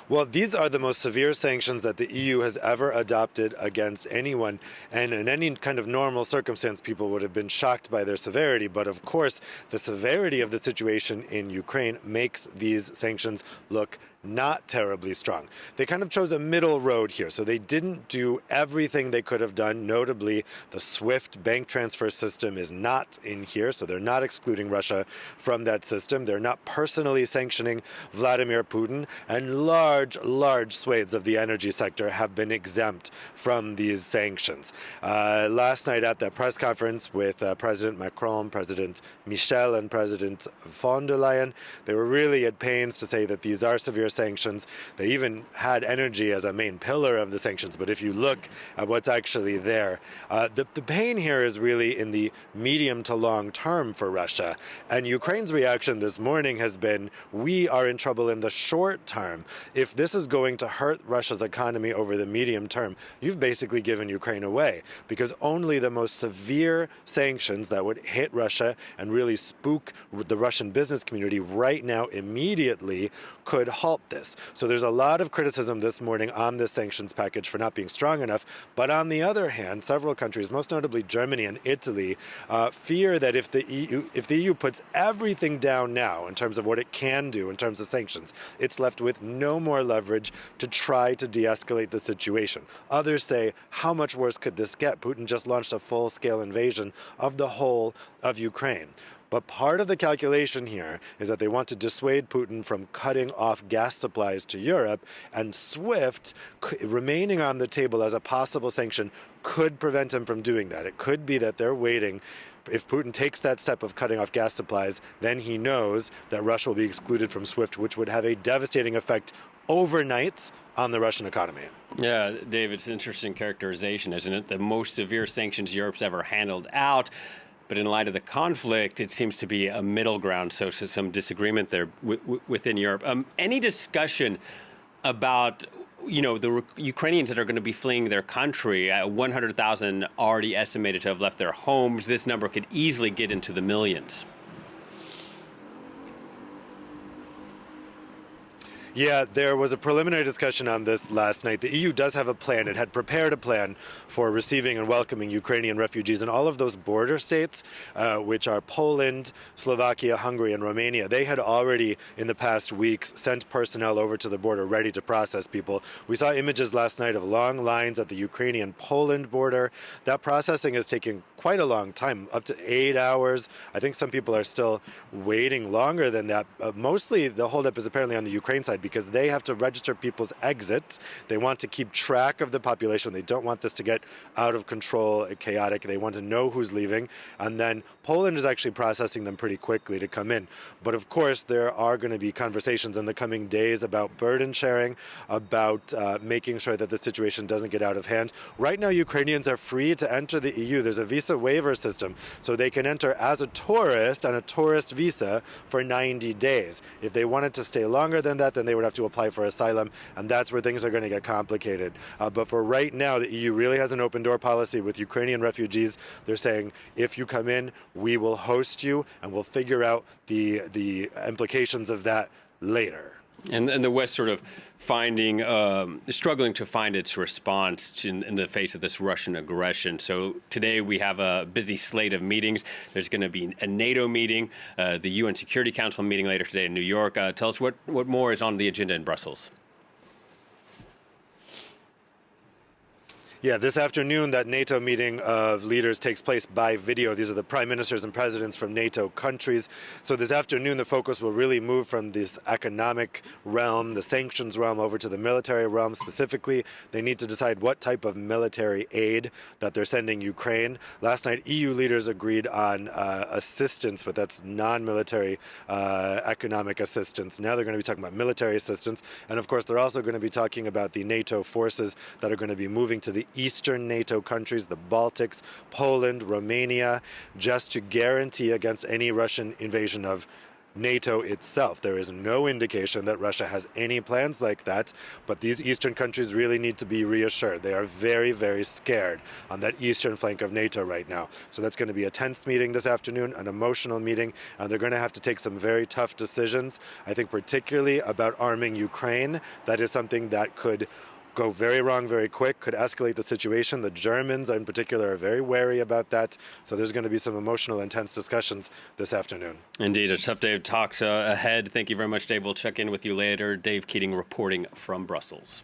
Well, these are the most severe sanctions that the EU has ever adopted against anyone. And in any kind of normal circumstance, people would have been shocked by their severity. But of course, the severity of the situation in Ukraine makes these sanctions look not terribly strong. They kind of chose a middle road here. So they didn't do everything they could have done. Notably, the SWIFT bank transfer system is not in here. So they're not excluding Russia from that system. They're not personally sanctioning Vladimir Putin. And large swathes of the energy sector have been exempt from these sanctions. Last night at that press conference with President Macron, President Michel, and President von der Leyen, they were really at pains to say that these are severe sanctions. They even had energy as a main pillar of the sanctions. But if you look at what's actually there, the pain here is really in the medium to long term for Russia. And Ukraine's reaction this morning has been, we are in trouble in the short term. If this is going to hurt Russia's economy over the medium term, you've basically given Ukraine away, because only the most severe sanctions that would hit Russia and really spook the Russian business community right now immediately could halt this. So there's a lot of criticism this morning on this sanctions package for not being strong enough. But on the other hand, several countries, most notably Germany and Italy, fear that if the EU puts everything down now in terms of what it can do in terms of sanctions, it's left with no more leverage to try to de-escalate the situation. Others say, how much worse could this get? Putin just launched a full-scale invasion of the whole of Ukraine. But part of the calculation here is that they want to dissuade Putin from cutting off gas supplies to Europe, and SWIFT remaining on the table as a possible sanction could prevent him from doing that. It could be that they're waiting. If Putin takes that step of cutting off gas supplies, then he knows that Russia will be excluded from SWIFT, which would have a devastating effect overnight on the Russian economy. Yeah, Dave, it's an interesting characterization, isn't it? The most severe sanctions Europe's ever handled out. But in light of the conflict, it seems to be a middle ground, so some disagreement there within Europe. Any discussion about, the Ukrainians that are going to be fleeing their country? 100,000 already estimated to have left their homes. This number could easily get into the millions. Yeah, there was a preliminary discussion on this last night. The EU does have a plan. It had prepared a plan for receiving and welcoming Ukrainian refugees in all of those border states, which are Poland, Slovakia, Hungary, and Romania. They had already, in the past weeks, sent personnel over to the border ready to process people. We saw images last night of long lines at the Ukrainian-Poland border. That processing is taking quite a long time, up to 8 hours. I think some people are still waiting longer than that. Mostly the holdup is apparently on the Ukraine side, because they have to register people's exit. They want to keep track of the population. They don't want this to get out of control, chaotic. They want to know who's leaving. And then Poland is actually processing them pretty quickly to come in. But of course, there are going to be conversations in the coming days about burden sharing, about making sure that the situation doesn't get out of hand. Right now, Ukrainians are free to enter the EU. There's a visa waiver system, so they can enter as a tourist on a tourist visa for 90 days. If they wanted to stay longer than that, then they would have to apply for asylum, and that's where things are going to get complicated. But for right now, the EU really has an open door policy with Ukrainian refugees. They're saying, if you come in, we will host you, and we'll figure out the implications of that later. And the West sort of struggling to find its response in the face of this Russian aggression. So today we have a busy slate of meetings. There's going to be a NATO meeting, the UN Security Council meeting later today in New York. Tell us what more is on the agenda in Brussels. Yeah, this afternoon, that NATO meeting of leaders takes place by video. These are the prime ministers and presidents from NATO countries. So this afternoon, the focus will really move from this economic realm, the sanctions realm, over to the military realm. Specifically, they need to decide what type of military aid that they're sending Ukraine. Last night, EU leaders agreed on assistance, but that's non-military economic assistance. Now they're going to be talking about military assistance. And of course, they're also going to be talking about the NATO forces that are going to be moving to the eastern NATO countries, the Baltics, Poland, Romania, just to guarantee against any Russian invasion of NATO itself. There is no indication that Russia has any plans like that, but these eastern countries really need to be reassured. They are very, very scared on that eastern flank of NATO right now. So that's going to be a tense meeting this afternoon, an emotional meeting, and they're going to have to take some very tough decisions. I think particularly about arming Ukraine. That is something that could go very wrong very quick, could escalate the situation. The Germans in particular are very wary about that. So there's going to be some emotional, intense discussions this afternoon. Indeed, a tough day of talks ahead. Thank you very much, Dave. We'll check in with you later. Dave Keating reporting from Brussels.